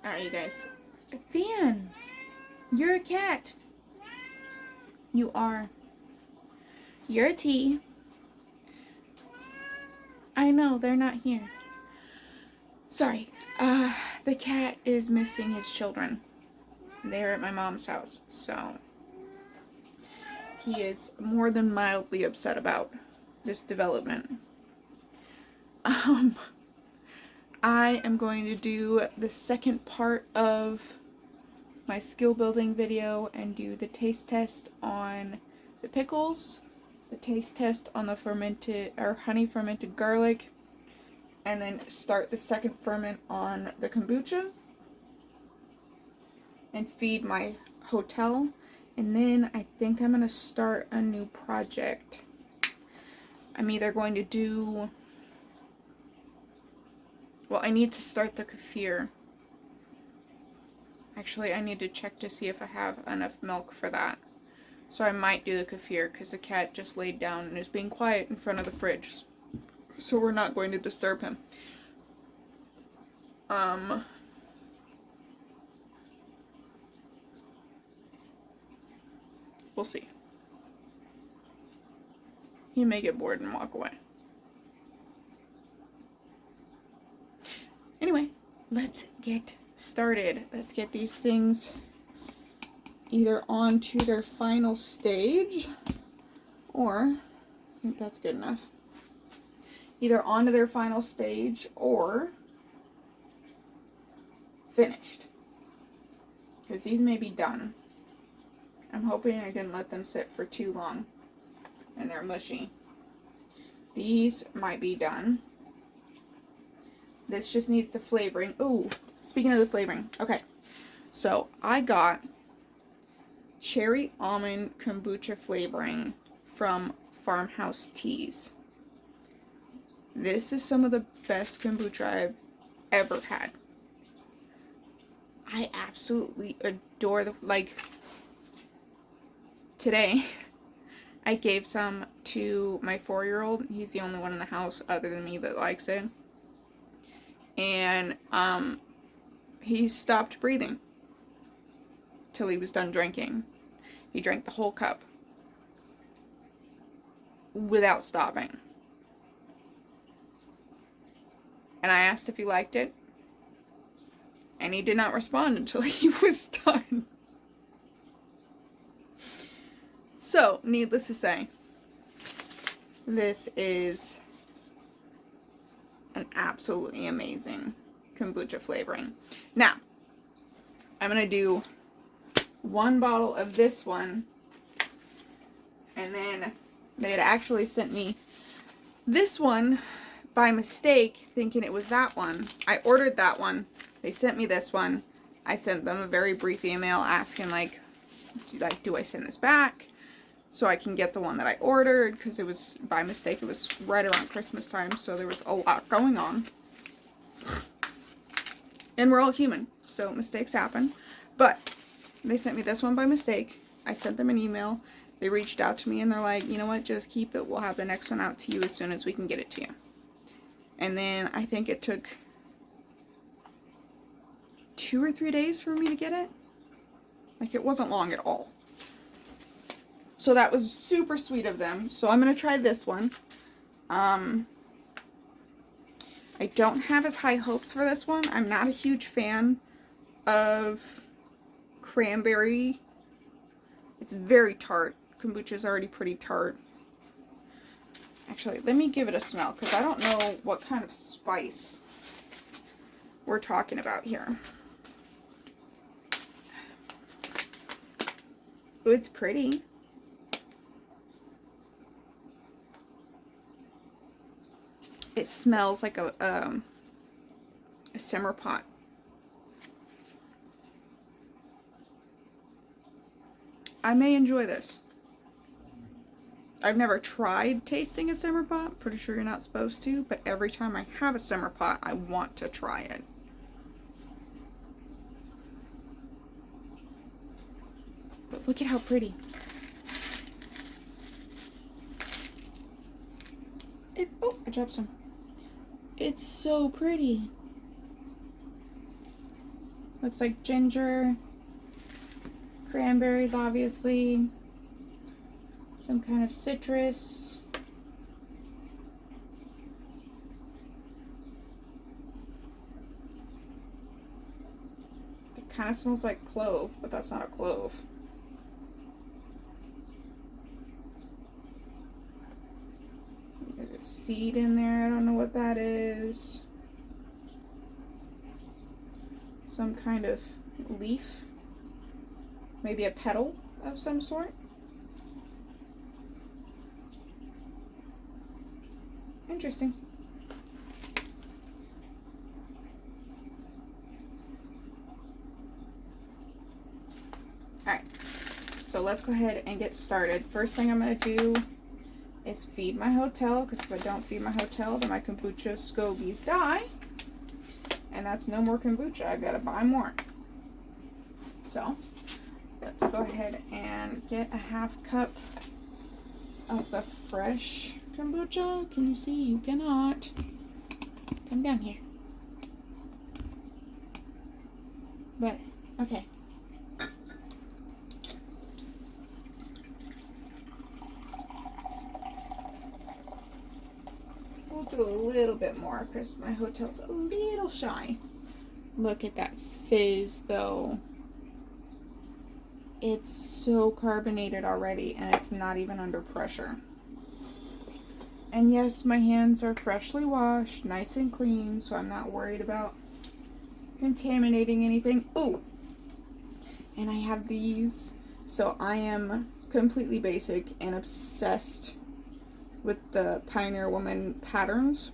Alright, you guys. Van! You're a cat. You are. You're a T. I know, they're not here. Sorry. The cat is missing his children. They're at my mom's house, so he is more than mildly upset about this development. I am going to do the second part of my skill building video and do the taste test on the pickles, the taste test on the fermented or honey fermented garlic, and then start the second ferment on the kombucha and feed my hotel. And then I think I'm going to start a new project. I'm either going to do, well, I need to start the kefir. Actually, I need to check to see if I have enough milk for that. So I might do the kefir because the cat just laid down and is being quiet in front of the fridge. So we're not going to disturb him. We'll see. He may get bored and walk away. Anyway, let's get started. Let's get these things either onto their final stage, or I think that's good enough. Either onto their final stage or finished. Because these may be done. I'm hoping I didn't let them sit for too long and they're mushy. These might be done. This just needs the flavoring. Ooh, speaking of the flavoring. Okay, so I got cherry almond kombucha flavoring from Farmhouse Teas. This is some of the best kombucha I've ever had. I absolutely adore the, today I gave some to my 4-year-old. He's the only one in the house other than me that likes it. And he stopped breathing till he was done drinking. He drank the whole cup without stopping. And I asked if he liked it, and he did not respond until he was done. So, needless to say, this is an absolutely amazing kombucha flavoring. Now, I'm going to do one bottle of this one, and then they had actually sent me this one by mistake, thinking it was that one. I ordered that one. They sent me this one. I sent them a very brief email asking, do I send this back so I can get the one that I ordered, because it was, by mistake, it was right around Christmas time, so there was a lot going on. And we're all human, so mistakes happen. But they sent me this one by mistake. I sent them an email. They reached out to me and they're like, you know what, just keep it. We'll have the next one out to you as soon as we can get it to you. And then I think it took 2 or 3 days for me to get it. It wasn't long at all. So that was super sweet of them. So I'm going to try this one. I don't have as high hopes for this one. I'm not a huge fan of cranberry. It's very tart. Kombucha is already pretty tart. Actually, let me give it a smell, because I don't know what kind of spice we're talking about here. Ooh, it's pretty. It smells like a simmer pot. I may enjoy this. I've never tried tasting a simmer pot. Pretty sure you're not supposed to, but every time I have a simmer pot, I want to try it. But look at how pretty. Oh, I dropped some. It's so pretty. Looks like ginger, cranberries obviously, some kind of citrus. It kind of smells like clove, but that's not a clove. There's a seed in there, I don't know what that is. Some kind of leaf, maybe a petal of some sort. Interesting. Alright, so let's go ahead and get started. First thing I'm going to do is feed my hotel, because if I don't feed my hotel, then my kombucha scobies die. And that's no more kombucha. I gotta buy more. So, let's go ahead and get a half cup of the fresh kombucha. Can you see? You cannot. Come down here. But, okay. We'll do a little bit more because my hotel's a little shy. Look at that fizz though. It's so carbonated already and it's not even under pressure. And yes, my hands are freshly washed, nice and clean, so I'm not worried about contaminating anything. Ooh! And I have these. So I am completely basic and obsessed with the Pioneer Woman patterns.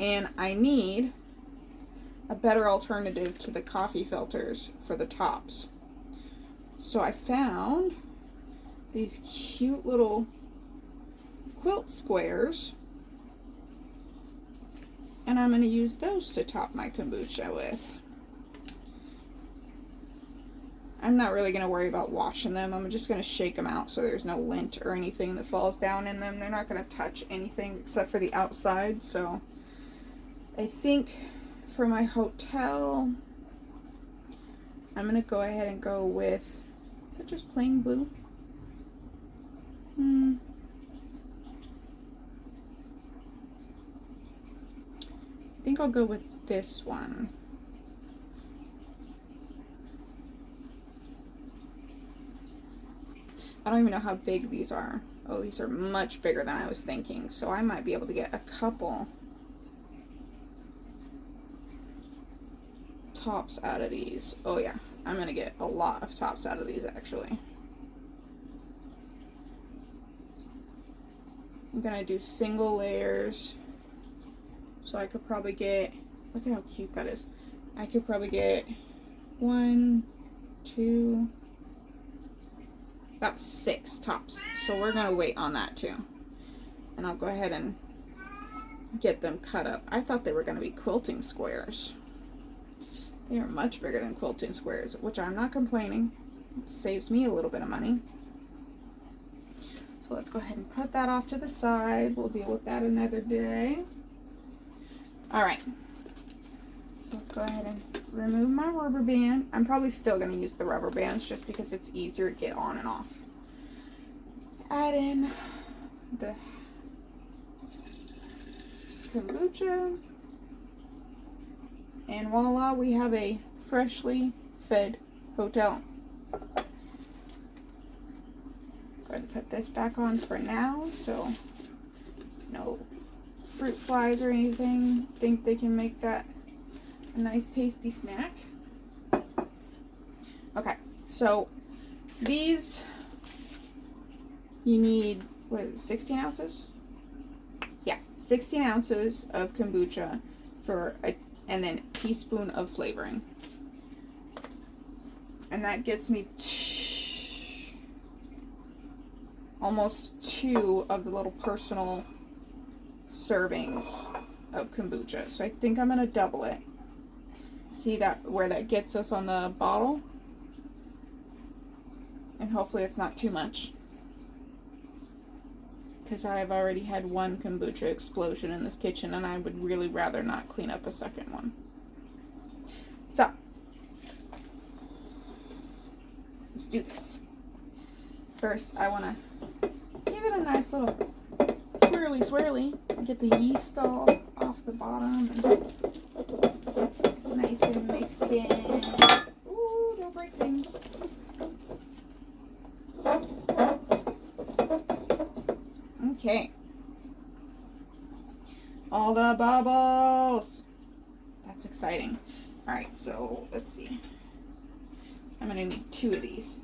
And I need a better alternative to the coffee filters for the tops. So I found these cute little quilt squares, and I'm going to use those to top my kombucha with. I'm not really going to worry about washing them. I'm just going to shake them out so there's no lint or anything that falls down in them. They're not going to touch anything except for the outside. So I think for my hotel, I'm going to go ahead and go with, is it just plain blue? I think I'll go with this one. I don't even know how big these are. Oh, these are much bigger than I was thinking. So I might be able to get a couple tops out of these. Oh yeah, I'm gonna get a lot of tops out of these actually. I'm gonna do single layers. So I could probably get, look at how cute that is. I could probably get 1, 2, about 6 tops. So we're going to wait on that too. And I'll go ahead and get them cut up. I thought they were going to be quilting squares. They are much bigger than quilting squares, which I'm not complaining. It saves me a little bit of money. So let's go ahead and put that off to the side. We'll deal with that another day. Alright. So let's go ahead and remove my rubber band. I'm probably still going to use the rubber bands just because it's easier to get on and off. Add in the kombucha. And voila, we have a freshly fed hotel. Go ahead and put this back on for now so no fruit flies or anything think they can make that a nice tasty snack. Okay, so these you need, what is it, 16 ounces? Yeah, 16 ounces of kombucha for and then a teaspoon of flavoring. And that gets me almost 2 of the little personal servings of kombucha. So I think I'm going to double it. See that where that gets us on the bottle? And hopefully it's not too much, because I have already had one kombucha explosion in this kitchen and I would really rather not clean up a second one. So let's do this. First, I want to give it a nice little swirly. Get the yeast all off the bottom. And nice and mixed in. Ooh, don't break things. Okay. All the bubbles. That's exciting. All right, so let's see. I'm going to need 2 of these.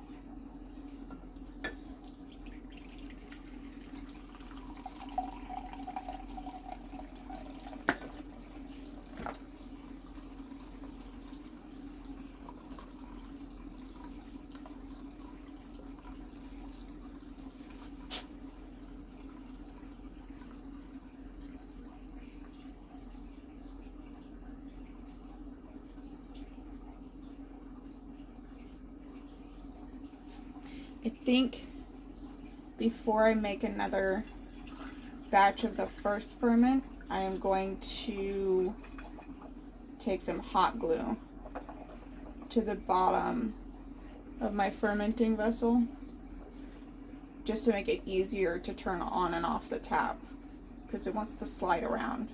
I think before I make another batch of the first ferment, I am going to take some hot glue to the bottom of my fermenting vessel just to make it easier to turn on and off the tap because it wants to slide around.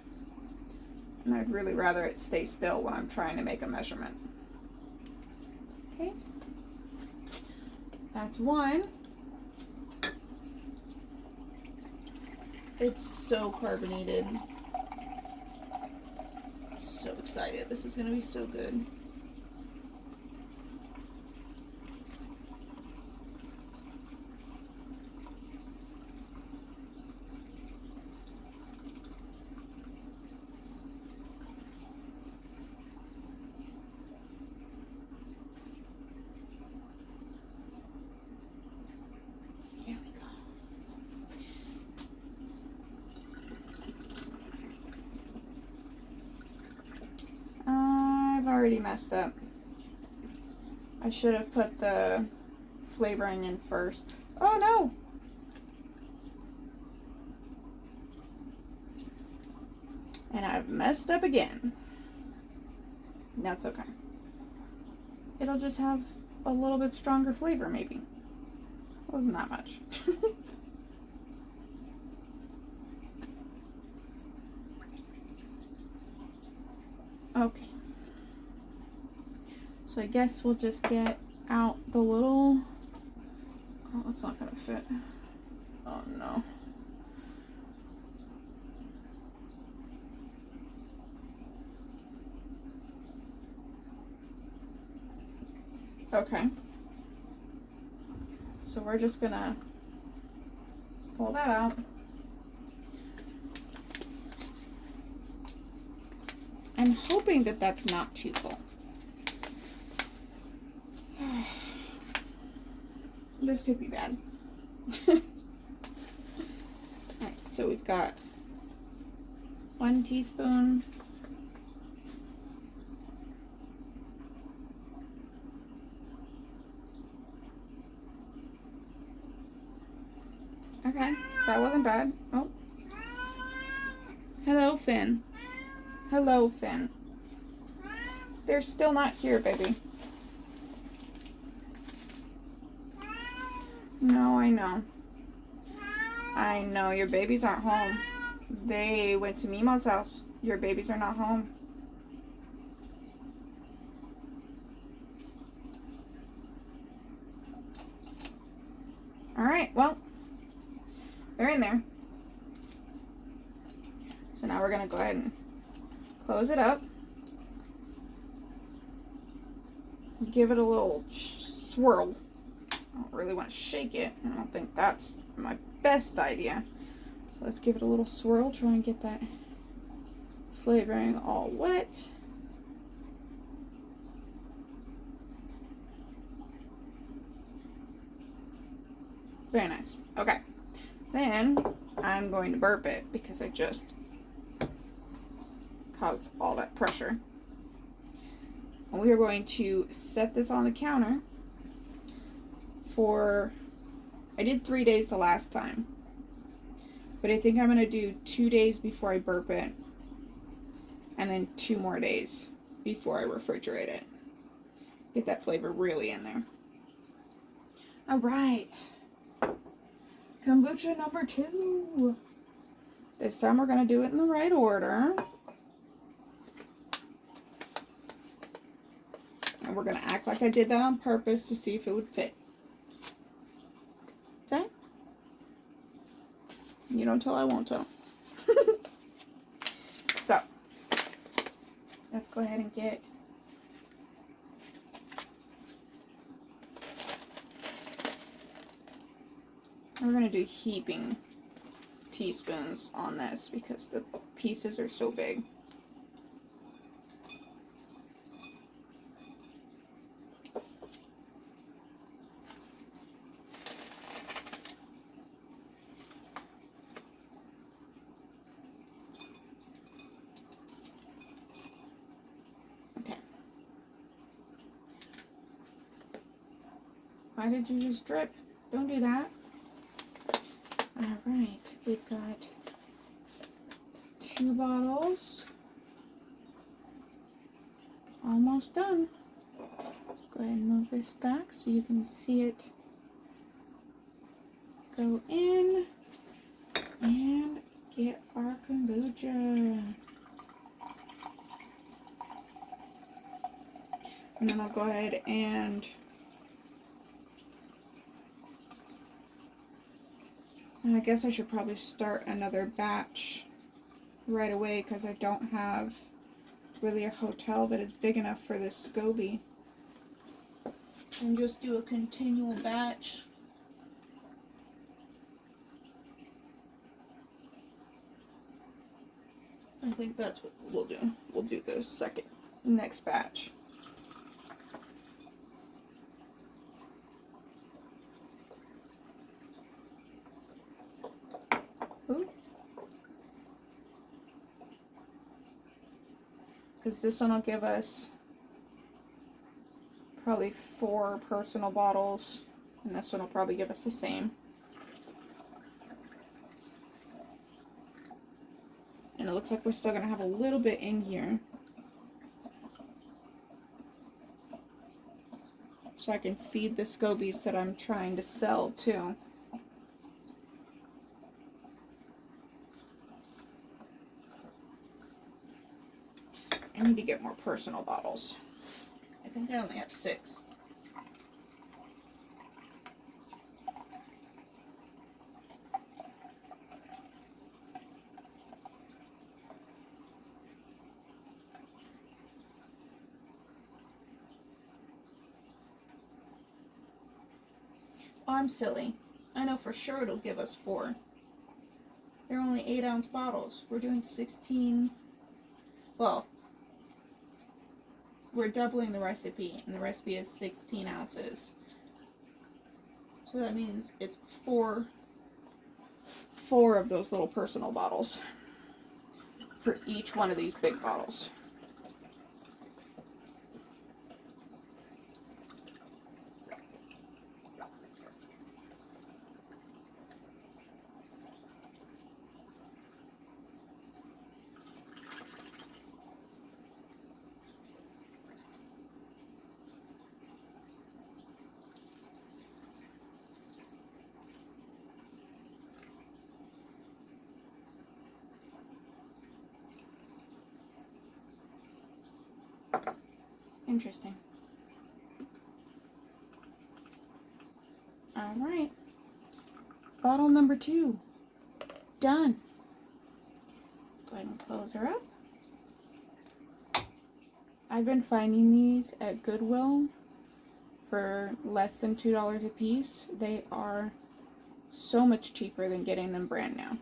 And I'd really rather it stay still when I'm trying to make a measurement. Okay. That's one. It's so carbonated. I'm so excited. This is going to be so good. Already messed up. I should have put the flavoring in first. Oh no! And I've messed up again. That's okay. It'll just have a little bit stronger flavor maybe. Wasn't that much. Okay. So I guess we'll just get out the little, oh, it's not gonna fit. Oh no. Okay. So we're just gonna pull that out. I'm hoping that that's not too full. This could be bad. Alright, so we've got 1 teaspoon. Okay, that wasn't bad. Oh. Hello, Finn. Hello, Finn. They're still not here, baby. No, I know. I know, your babies aren't home. They went to Mima's house. Your babies are not home. Alright, well, they're in there. So now we're going to go ahead and close it up. Give it a little swirl. I don't really want to shake it. I don't think that's my best idea. So let's give it a little swirl. Try and get that flavoring all wet. Very nice. Okay. Then I'm going to burp it because I just caused all that pressure. And we are going to set this on the counter for, I did 3 days the last time, but I think I'm going to do 2 days before I burp it, and then 2 more days before I refrigerate it. Get that flavor really in there. All right. Kombucha number 2. This time we're going to do it in the right order. And we're going to act like I did that on purpose to see if it would fit. Okay? You don't tell, I won't tell. So, let's go ahead and get we're going to do heaping teaspoons on this because the pieces are so big. Okay. Why did you just drip? Don't do that. Alright, we've got 2 bottles. Almost done. Let's go ahead and move this back so you can see it go in and get our kombucha. And then I'll go ahead and I guess I should probably start another batch right away because I don't have really a hotel that is big enough for this SCOBY. And just do a continual batch. I think that's what we'll do. We'll do the next batch. Because this one will give us probably 4 personal bottles, and this one will probably give us the same. And it looks like we're still going to have a little bit in here. So I can feed the SCOBYs that I'm trying to sell too. I need to get more personal bottles. I think I only have 6. Oh, I'm silly. I know for sure it'll give us 4. They're only 8-ounce bottles. We're doing 16. Well, we're doubling the recipe, and the recipe is 16 ounces. So that means it's 4 of those little personal bottles for each one of these big bottles. Interesting. Alright. Bottle number 2. Done. Let's go ahead and close her up. I've been finding these at Goodwill for less than $2 a piece. They are so much cheaper than getting them brand new.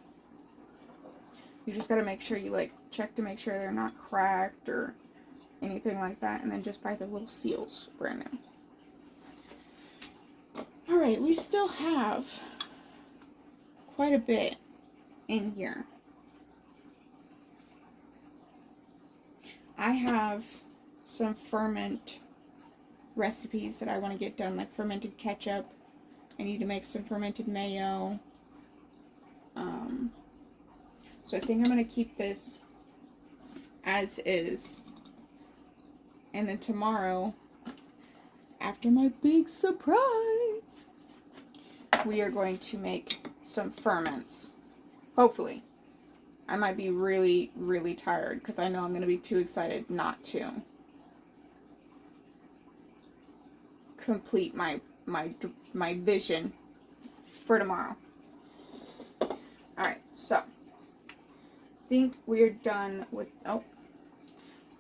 You just gotta make sure you check to make sure they're not cracked or anything like that, and then just buy the little seals brand new. Alright, we still have quite a bit in here. I have some ferment recipes that I want to get done, like fermented ketchup. I need to make some fermented mayo. So I think I'm going to keep this as is. And then tomorrow, after my big surprise, we are going to make some ferments. Hopefully. I might be really, really tired because I know I'm going to be too excited not to complete my vision for tomorrow. Alright, so I think we're done with, oh,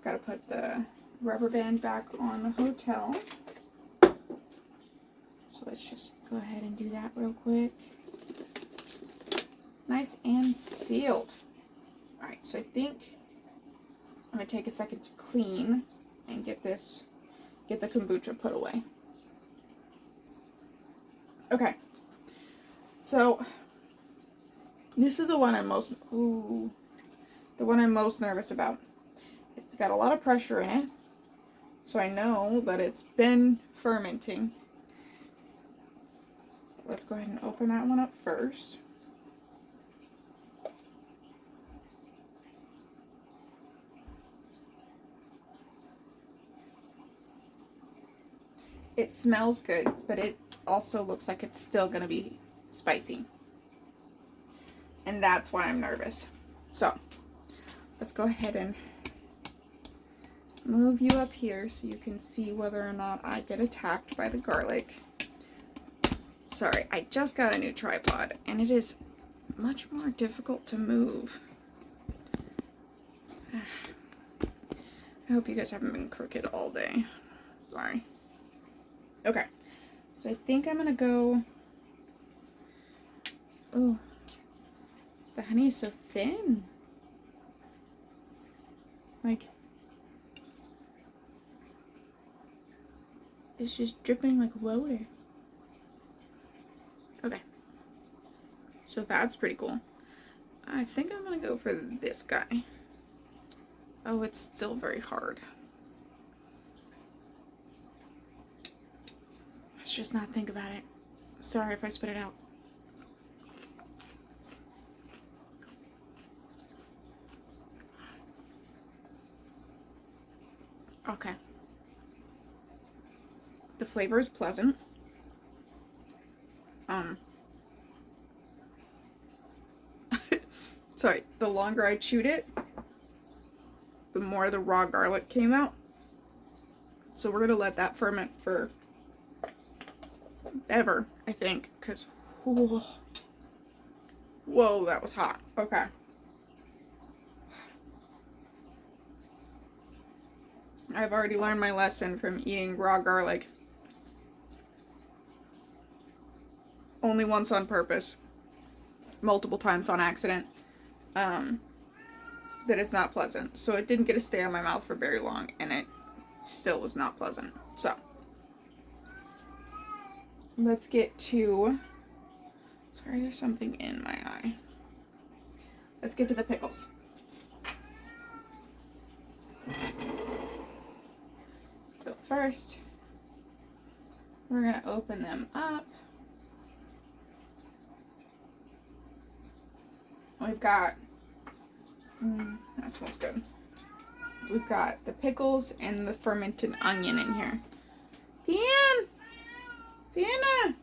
gotta put the rubber band back on the hotel. So let's just go ahead and do that real quick. Nice and sealed. Alright, so I think I'm going to take a second to clean and get the kombucha put away. Okay, so this is the one I'm most nervous about. It's got a lot of pressure in it, so I know that it's been fermenting. Let's go ahead and open that one up first. It smells good, but it also looks like it's still going to be spicy. And that's why I'm nervous. So, let's go ahead and move you up here so you can see whether or not I get attacked by the garlic. Sorry, I just got a new tripod, and it is much more difficult to move. I hope you guys haven't been crooked all day. Sorry. Okay, so I think I'm gonna go, oh, the honey is so thin, like, it's just dripping like water. Okay, so that's pretty cool. I think I'm gonna go for this guy. Oh, it's still very hard. Let's just not think about it. Sorry if I spit it out. Okay. The flavor is pleasant. Sorry, the longer I chewed it, the more the raw garlic came out. So we're gonna let that ferment for ever, I think, because whoa, that was hot. Okay. I've already learned my lesson from eating raw garlic. Only once on purpose. Multiple times on accident. That it's not pleasant. So it didn't get to stay on my mouth for very long, and it still was not pleasant. So let's get to, sorry, there's something in my eye. Let's get to the pickles. So first, we're going to open them up. We've got, that smells good. We've got the pickles and the fermented onion in here. Diana!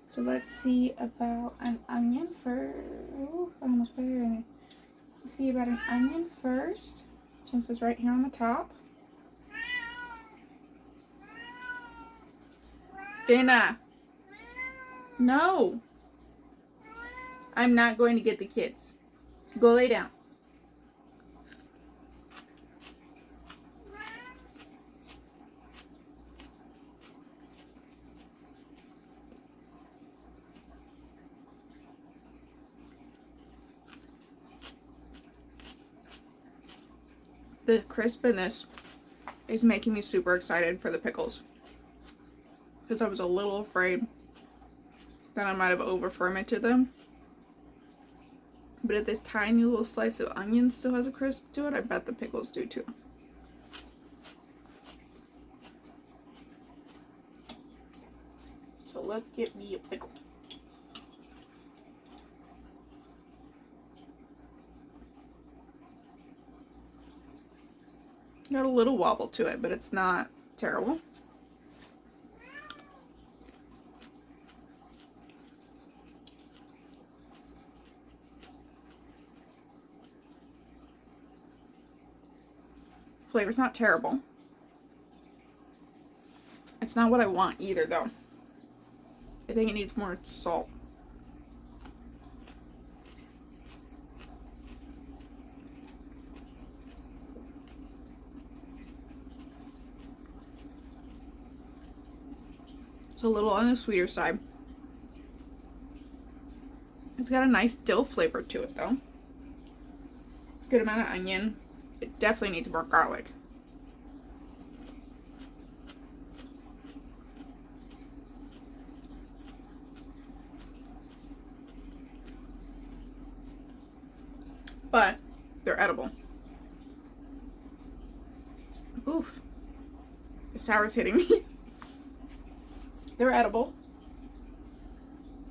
So let's see about an onion first. Oh, I almost put it in there. Let's see about an onion first, since it's right here on the top. Diana! No! I'm not going to get the kids. Go lay down. The crispiness is making me super excited for the pickles. Because I was a little afraid that I might have over fermented them. But if this tiny little slice of onion still has a crisp to it, I bet the pickles do too. So let's get me a pickle. Got a little wobble to it, but it's not terrible. flavor's not terrible. It's not what I want either, though. I think it needs more salt. It's a little on the sweeter side. It's got a nice dill flavor to it, though. Good amount of onion. It definitely needs more garlic. But they're edible. Oof. The sour's hitting me. They're edible.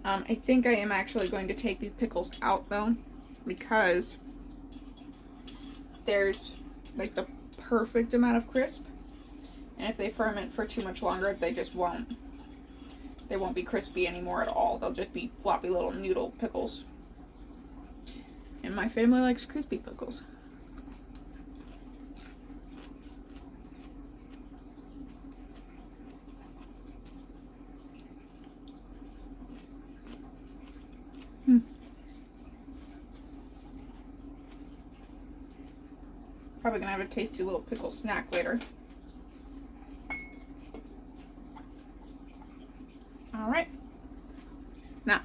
I think I am actually going to take these pickles out, though, because there's like the perfect amount of crisp, and if they ferment for too much longer, they just won't be crispy anymore at all. They'll just be floppy little noodle pickles, and my family likes crispy pickles. Probably gonna have a tasty little pickle snack later. Alright. Now,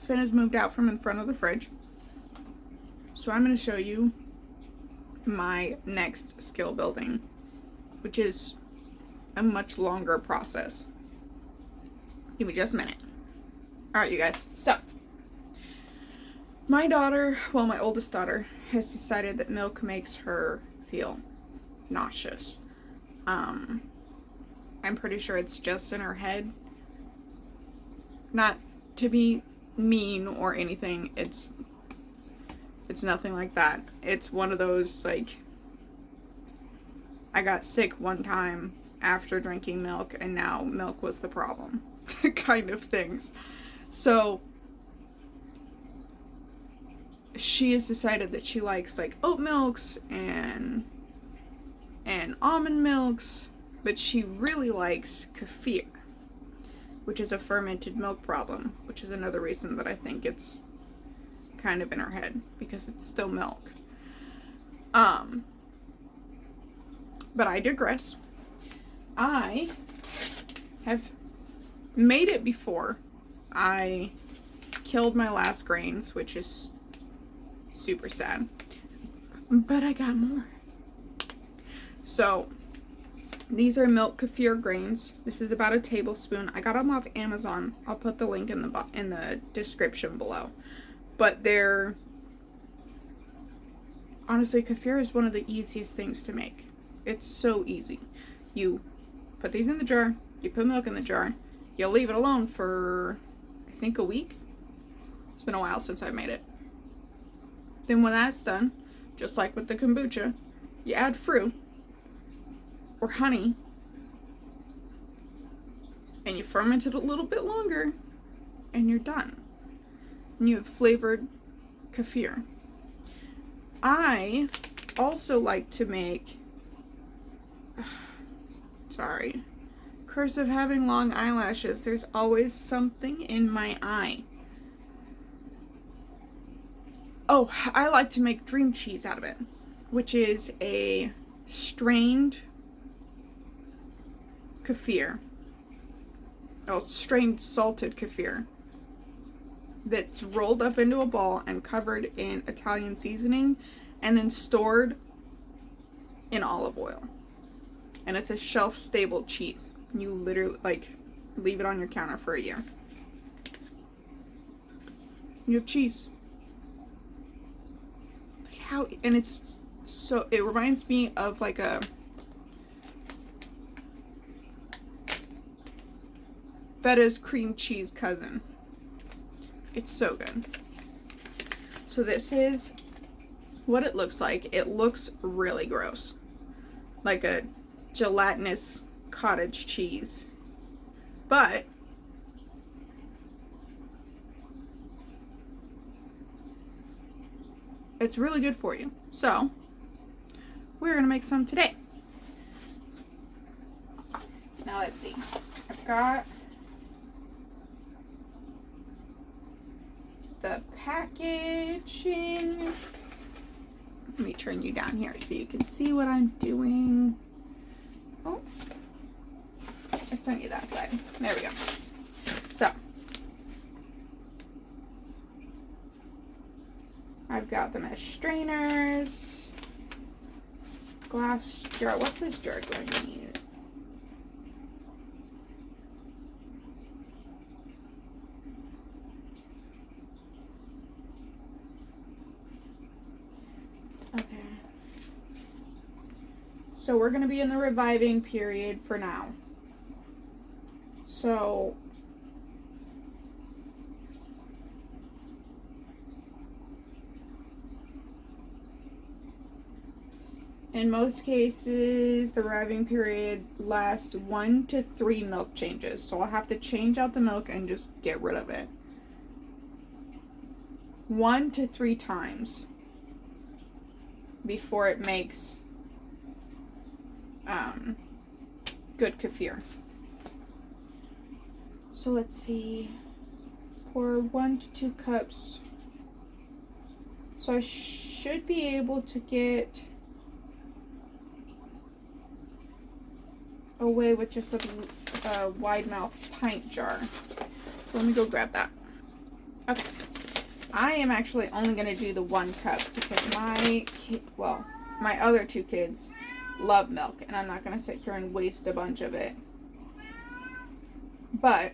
Finn has moved out from in front of the fridge. So I'm going to show you my next skill building, which is a much longer process. Give me just a minute. Alright, you guys. So, my daughter, well, my oldest daughter, has decided that milk makes her feel nauseous. I'm pretty sure it's just in her head. Not to be mean or anything, it's nothing like that. It's one of those, like, I got sick one time after drinking milk and now milk was the problem kind of things. So she has decided that she likes like oat milks and almond milks, but she really likes kefir, which is a fermented milk problem, which is another reason that I think it's kind of in her head, because it's still milk. But I digress. I have made it before. I killed my last grains, which is super sad, but I got more. So these are milk kefir grains. This is about a tablespoon. I got them off Amazon. I'll put the link in the description below. But they're, honestly, kefir is one of the easiest things to make. It's so easy. You put these in the jar, you put milk in the jar, you'll leave it alone for, I think, a week. It's been a while since I made it. Then when that's done, just like with the kombucha, you add fruit or honey and you ferment it a little bit longer and you're done. And you have flavored kefir. I also like to make, sorry, curse of having long eyelashes. There's always something in my eye. Oh, I like to make dream cheese out of it, which is a strained kefir. Oh, strained salted kefir that's rolled up into a ball and covered in Italian seasoning and then stored in olive oil. And it's a shelf-stable cheese. You literally, like, leave it on your counter for a year. You have cheese. And it's so, it reminds me of like a feta's cream cheese cousin. It's so good. So this is what it looks like. It looks really gross, like a gelatinous cottage cheese, but it's really good for you. So we're going to make some today. Now let's see. I've got the packaging. Let me turn you down here so you can see what I'm doing. Oh, let's turn you that side. There we go. So, I've got the mesh strainers, glass jar. What's this jar going to use? Okay. So we're going to be in the reviving period for now. So in most cases, the reviving period lasts 1 to 3 milk changes. So I'll have to change out the milk and just get rid of it 1 to 3 times before it makes good kefir. So let's see, pour 1 to 2 cups. So I should be able to get away with just a wide mouth pint jar. So let me go grab that. Okay. I am actually only going to do the 1 cup because my other 2 kids love milk, and I'm not going to sit here and waste a bunch of it. But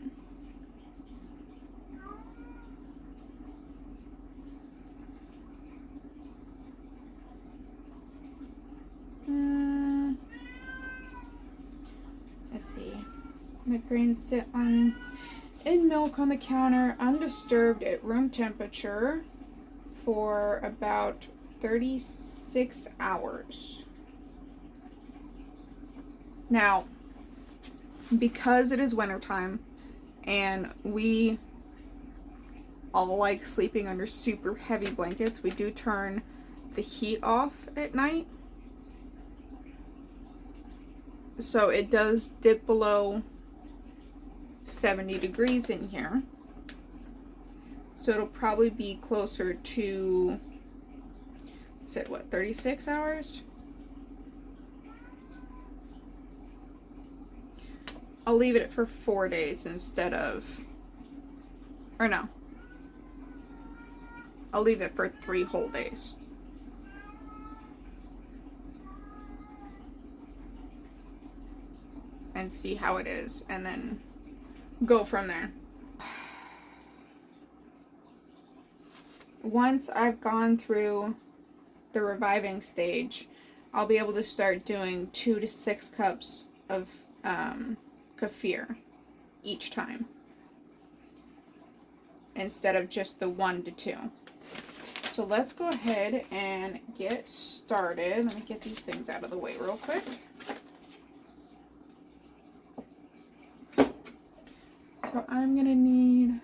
let's see. The grains sit in milk on the counter undisturbed at room temperature for about 36 hours. Now, because it is wintertime and we all like sleeping under super heavy blankets, we do turn the heat off at night. So it does dip below 70 degrees in here. So it'll probably be closer to, said what, 36 hours? I'll leave it for 4 days instead of, or no, I'll leave it for 3 whole days. And see how it is, and then go from there. Once I've gone through the reviving stage, I'll be able to start doing 2 to 6 cups of kefir each time, instead of just the 1 to 2. So let's go ahead and get started. Let me get these things out of the way real quick. So I'm gonna need,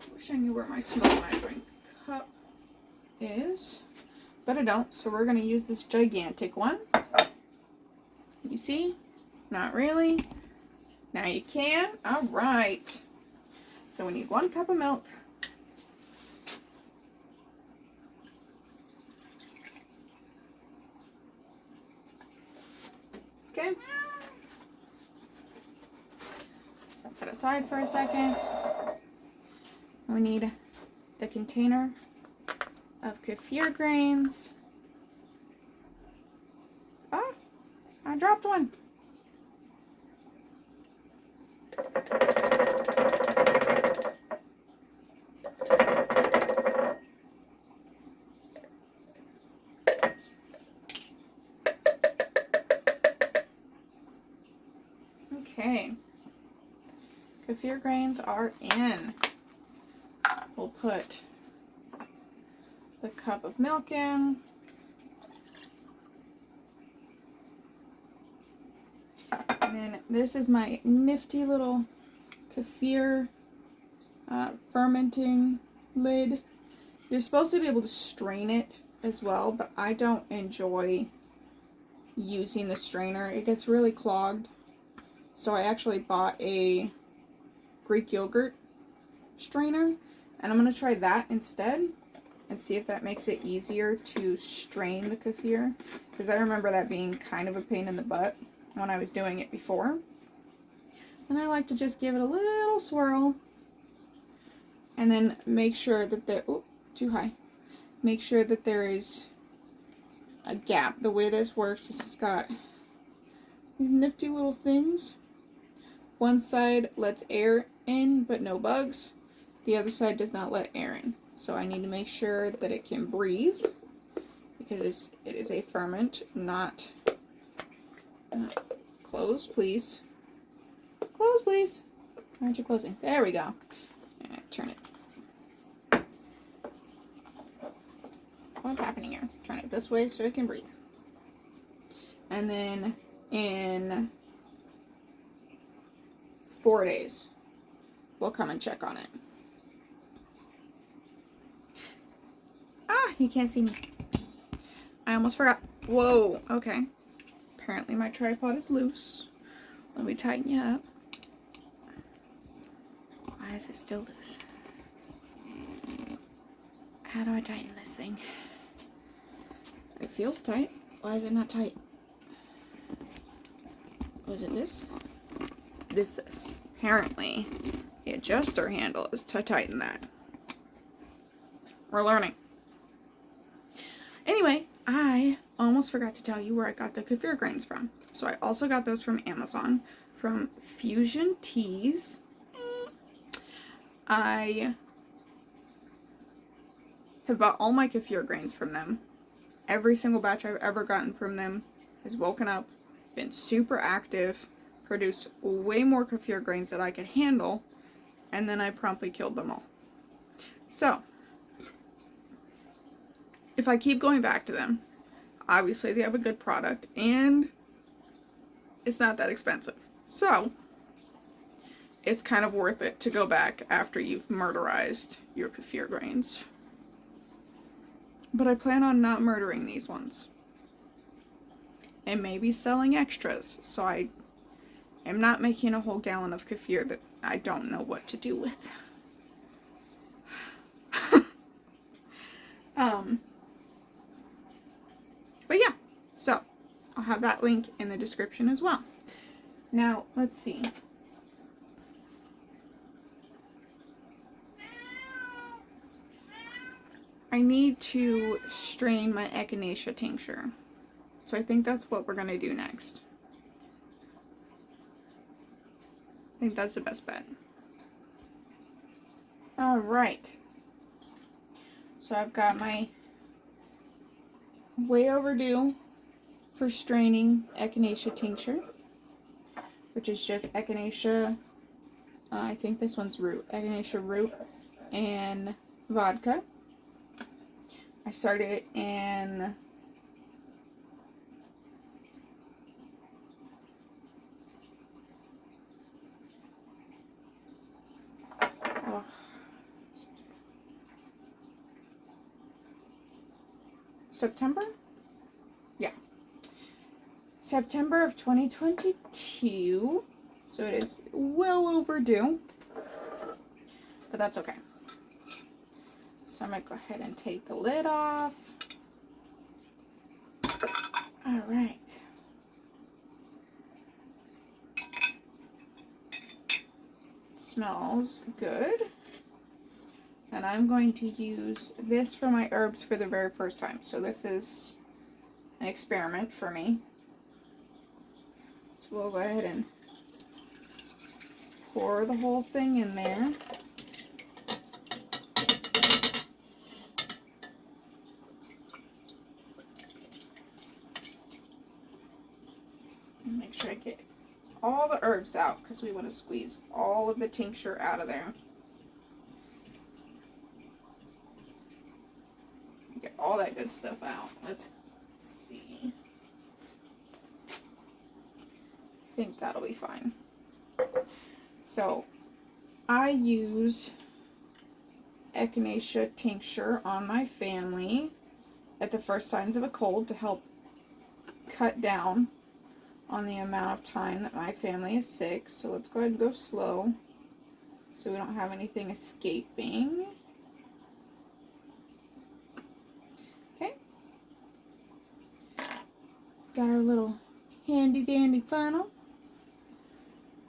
I wish I knew where my small measuring cup is, but I don't, so we're gonna use this gigantic one. You see? Not really. Now you can. All right. So we need 1 cup of milk. Okay. Set that aside for a second. We need the container of kefir grains. Oh, I dropped one. Okay, kefir grains are in. We'll put the cup of milk in. And then this is my nifty little kefir fermenting lid. You're supposed to be able to strain it as well, but I don't enjoy using the strainer. It gets really clogged. So I actually bought a Greek yogurt strainer, and I'm going to try that instead and see if that makes it easier to strain the kefir, because I remember that being kind of a pain in the butt when I was doing it before. And I like to just give it a little swirl and then make sure that there, oh, too high. Make sure that there is a gap. The way this works is it's got these nifty little things. One side lets air in but no bugs. The other side does not let air in. So I need to make sure that it can breathe, because it is a ferment, not close, please. Close, please. Why aren't you closing? There we go. Turn it. What's happening here? Turn it this way so it can breathe. And then in 4 days, we'll come and check on it. Ah, you can't see me. I almost forgot. Whoa, okay. Apparently my tripod is loose. Let me tighten you up. Why is it still loose? How do I tighten this thing? It feels tight. Why is it not tight? Was it this? It is this. Apparently, the adjuster handle is to tighten that. We're learning. Anyway, I almost forgot to tell you where I got the kefir grains from. So I also got those from Amazon, from Fusion Teas. I have bought all my kefir grains from them. Every single batch I've ever gotten from them has woken up, been super active, produced way more kefir grains that I could handle, and then I promptly killed them all. So, if I keep going back to them, obviously they have a good product, and it's not that expensive. So, it's kind of worth it to go back after you've murderized your kefir grains. But I plan on not murdering these ones. And maybe selling extras. So I am not making a whole gallon of kefir that I don't know what to do with. But yeah, so I'll have that link in the description as well. Now, let's see. I need to strain my echinacea tincture. So I think that's what we're going to do next. I think that's the best bet. Alright. So I've got my way overdue for straining echinacea tincture, which is just echinacea, I think this one's root, echinacea root and vodka. I started it in September? Yeah. September of 2022. So it is well overdue. But that's okay. So I'm going to go ahead and take the lid off. Alright. Smells good. And I'm going to use this for my herbs for the very first time. So this is an experiment for me. So we'll go ahead and pour the whole thing in there. And make sure I get all the herbs out, because we want to squeeze all of the tincture out of there. Get all that good stuff out. Let's see. I think that'll be fine. So, I use echinacea tincture on my family at the first signs of a cold to help cut down on the amount of time that my family is sick. So let's go ahead and go slow so we don't have anything escaping. Okay. Got our little handy dandy funnel.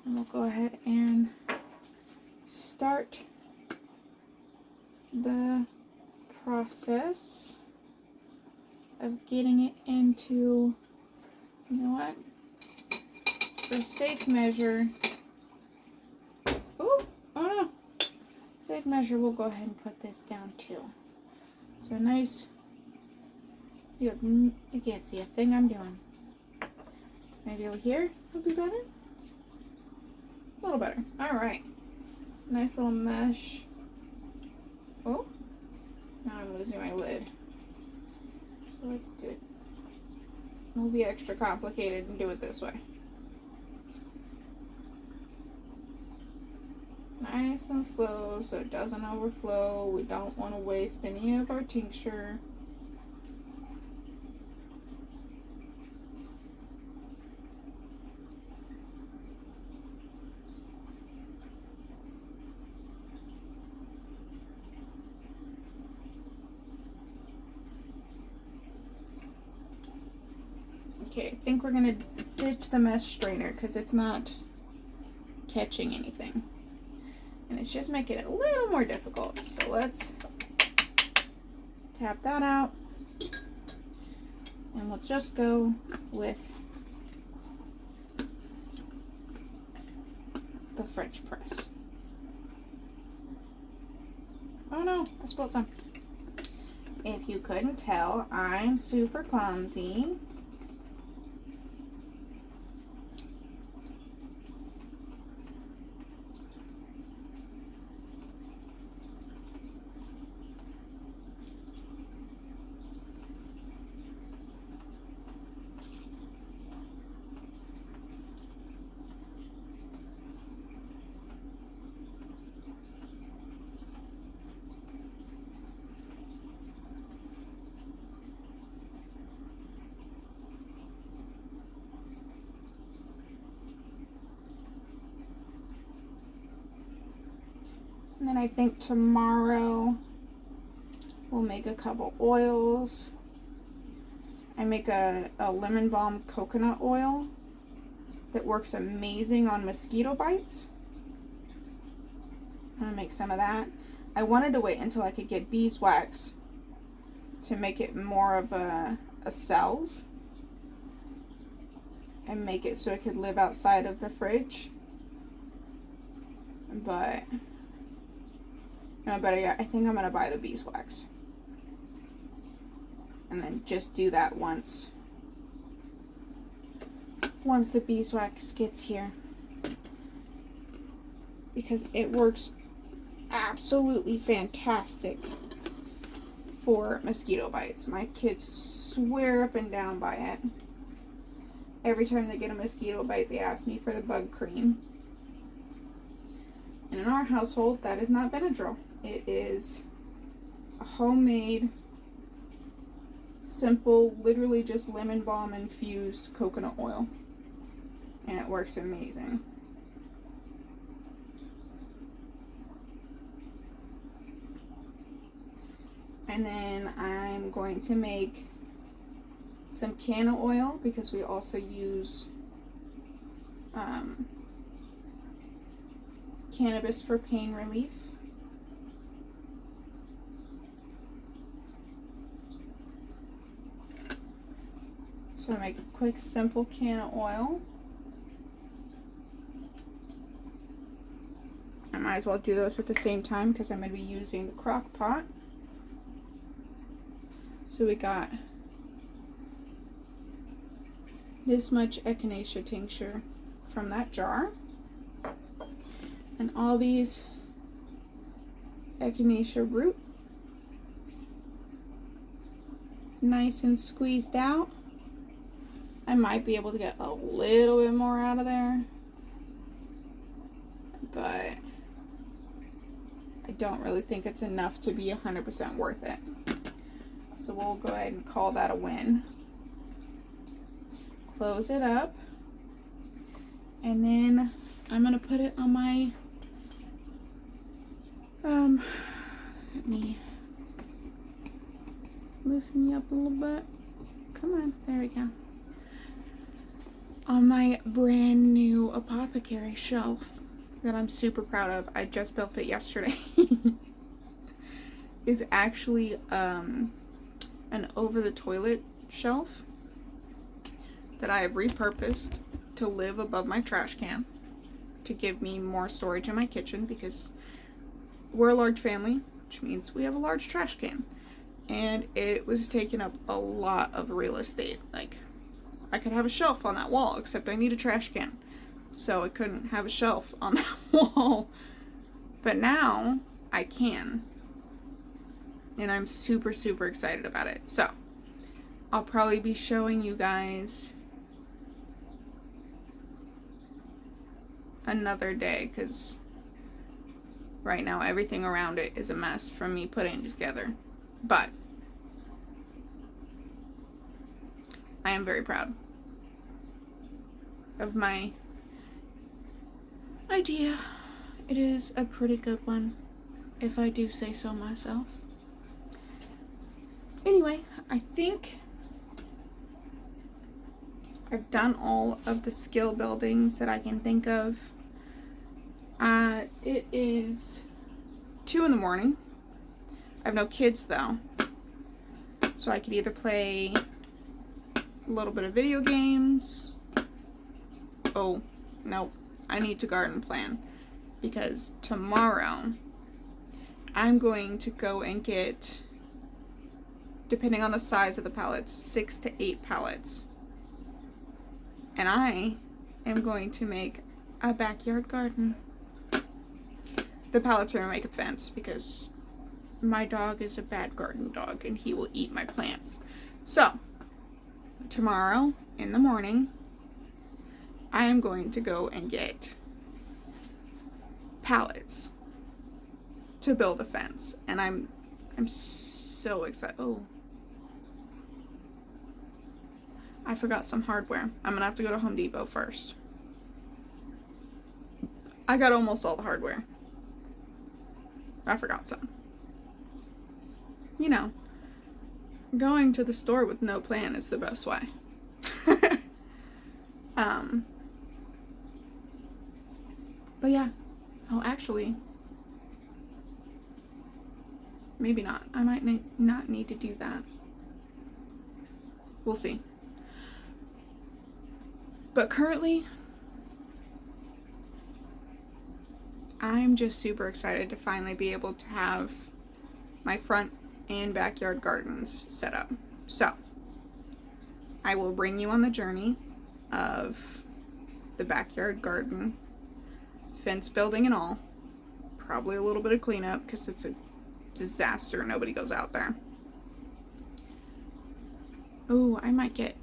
And we'll go ahead and start the process of getting it into, you know what, for safe measure, oh no, safe measure, we'll go ahead and put this down too. So nice, you can't see a thing I'm doing. Maybe over here would be better. A little better. Alright. Nice little mesh. Oh, now I'm losing my lid. So let's do it. It'll be extra complicated and do it this way. Nice and slow so it doesn't overflow. We don't want to waste any of our tincture. Okay, I think we're going to ditch the mesh strainer because it's not catching anything. And it's just making it a little more difficult. So let's tap that out. And we'll just go with the French press. Oh no, I spilled some. If you couldn't tell, I'm super clumsy. And then I think tomorrow we'll make a couple oils. I make a lemon balm coconut oil that works amazing on mosquito bites. I'm gonna make some of that. I wanted to wait until I could get beeswax to make it more of a salve and make it so it could live outside of the fridge. But no, better yet, I think I'm gonna buy the beeswax and then just do that once the beeswax gets here, because it works absolutely fantastic for mosquito bites. My kids swear up and down by it. Every time they get a mosquito bite, they ask me for the bug cream. And in our household, that is not Benadryl. It is a homemade, simple, literally just lemon balm infused coconut oil. And it works amazing. And then I'm going to make some canna oil because we also use cannabis for pain relief. So I make a quick, simple canna oil. I might as well do those at the same time because I'm going to be using the crock pot. So we got this much echinacea tincture from that jar. And all these echinacea root, nice and squeezed out. I might be able to get a little bit more out of there, but I don't really think it's enough to be 100% worth it. So we'll go ahead and call that a win. Close it up. And then I'm going to put it on my, let me loosen you up a little bit. Come on, there we go. On my brand new apothecary shelf that I'm super proud of. I just built it yesterday. It's actually an over the toilet shelf that I have repurposed to live above my trash can to give me more storage in my kitchen, because we're a large family, which means we have a large trash can, and it was taking up a lot of real estate. Like, I could have a shelf on that wall, except I need a trash can, so I couldn't have a shelf on that wall. But now I can, and I'm super excited about it. So I'll probably be showing you guys another day, because right now everything around it is a mess from me putting it together. But I am very proud of my idea. It is a pretty good one, if I do say so myself. Anyway, I think I've done all of the skill buildings that I can think of. It is 2 in the morning. I have no kids though, so I could either play a little bit of video games. Oh, no, I need to garden plan, because tomorrow I'm going to go and get, depending on the size of the pallets, 6 to 8 pallets. And I am going to make a backyard garden. The pallets are going to make a fence, because my dog is a bad garden dog and he will eat my plants. So, tomorrow in the morning, I am going to go and get pallets to build a fence. And I'm so excited. Oh, I forgot some hardware. I'm gonna have to go to Home Depot first. I got almost all the hardware. I forgot some. You know, going to the store with no plan is the best way. But yeah. Oh, actually, maybe not. I might not need to do that. We'll see. But currently, I'm just super excited to finally be able to have my front and backyard gardens set up. So, I will bring you on the journey of the backyard garden, fence building and all. Probably a little bit of cleanup, because it's a disaster. Nobody goes out there. Oh, I might get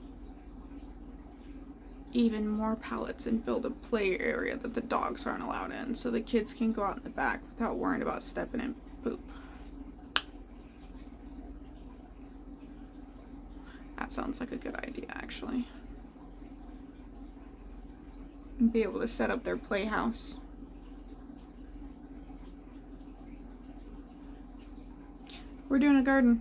even more pallets and build a play area that the dogs aren't allowed in, so the kids can go out in the back without worrying about stepping in poop. That sounds like a good idea, actually. And be able to set up their playhouse. We're doing a garden.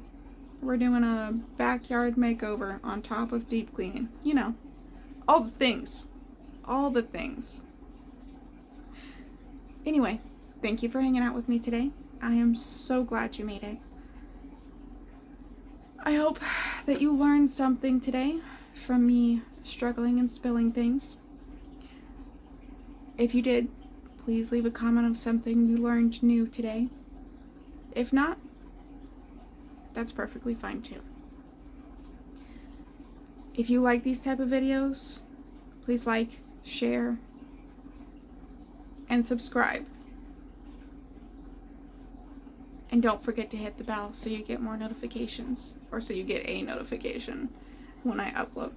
We're doing a backyard makeover on top of deep cleaning. You know, all the things. All the things. Anyway, thank you for hanging out with me today. I am so glad you made it. I hope that you learned something today from me struggling and spilling things. If you did, please leave a comment of something you learned new today. If not, that's perfectly fine too. If you like these type of videos, please like, share, and subscribe. And don't forget to hit the bell so you get more notifications, or so you get a notification when I upload.